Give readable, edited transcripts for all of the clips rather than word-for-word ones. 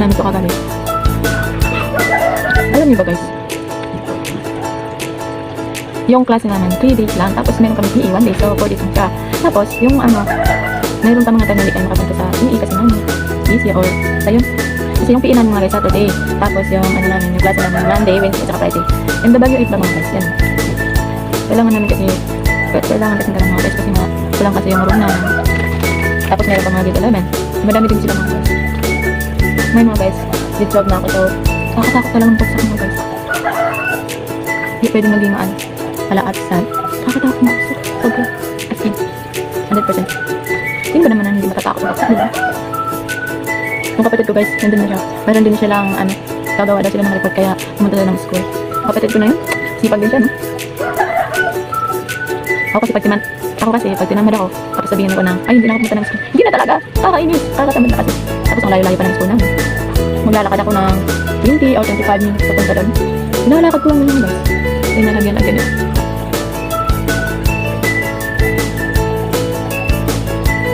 namin ito kagabi. Alam niyo ba guys, yung klase namin 3 days lang, tapos meron kami PE 1 day, so 4 days lang siya. Tapos yung mayroon pa mga time na hindi kayo makapunta sa PE kasi namin busy or ayun. Kasi yung PE namin mga guys Saturday, tapos yung namin, yung klase namin Monday, Wednesday, at Friday. And the Baguio 8 lang mga guys, yan. Kailangan namin kasi talaga mga guys kasi kulang kasi yung room namin. Tapos meron pa mga grade 11. Madami din sila mga guys. May mga guys, grade 12 na ako, so nakakatakot talagang pagsak mga guys. Hindi pwede maging alaat sad. Nakakatakot na ako. Okay. As in, 100%. Hindi ba naman hindi matatakot sa baksak, diba? Yung kapatid ko guys, nandun na siya. Meron din siya lang, gagawa daw sila ng report kaya pumunta sila ng school. Yung kapatid ko na yun, sipag din siya, no? Ako kasi pag tinamad ako, tapos sabihin ko na, ay hindi na ako pumunta ng school. Hindi na talaga, kakainis, kakatamad na kasi. Tapos ang layo-layo pa ng school namin. Maglalakad ako ng 20 or 25 minutes papunta doon. Nilalakad ko lang yun guys. Hindi nalagyan yun.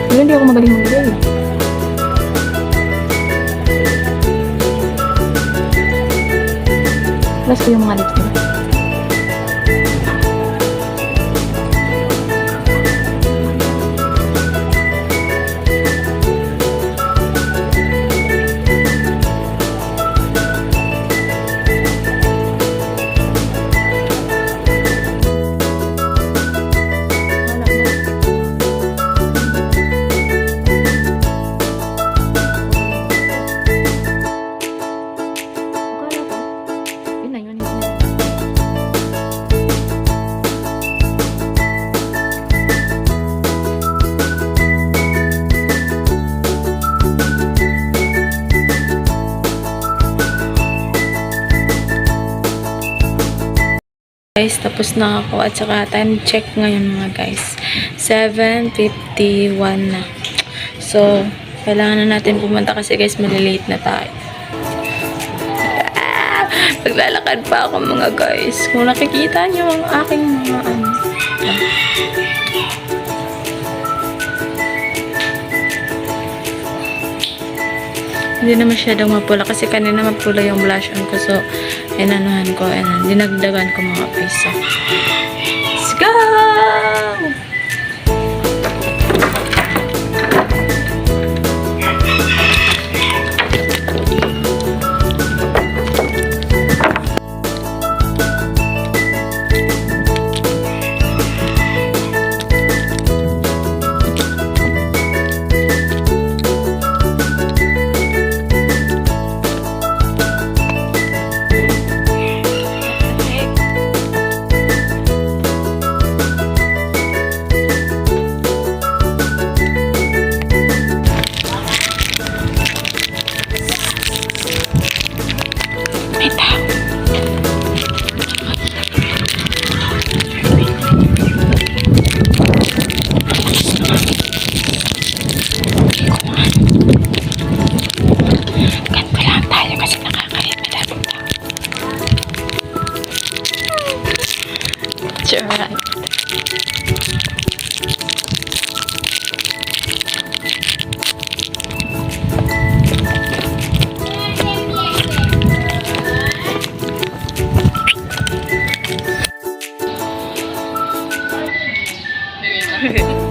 Pero hindi ako magaling mag-video. Plus ko yung mga lips nila. Guys, tapos na ako at saka time check ngayon mga guys, 7:51 na. So kailangan na natin pumunta kasi guys malilate na tayo. Paglalakad pa ako mga guys. Kung nakikita nyo ang aking mga hindi na masyadong mapula kasi kanina mapula yung blush on ko, so inanuhan ko, dinagdagan ko mga piso. Let's go! Alright. Okay.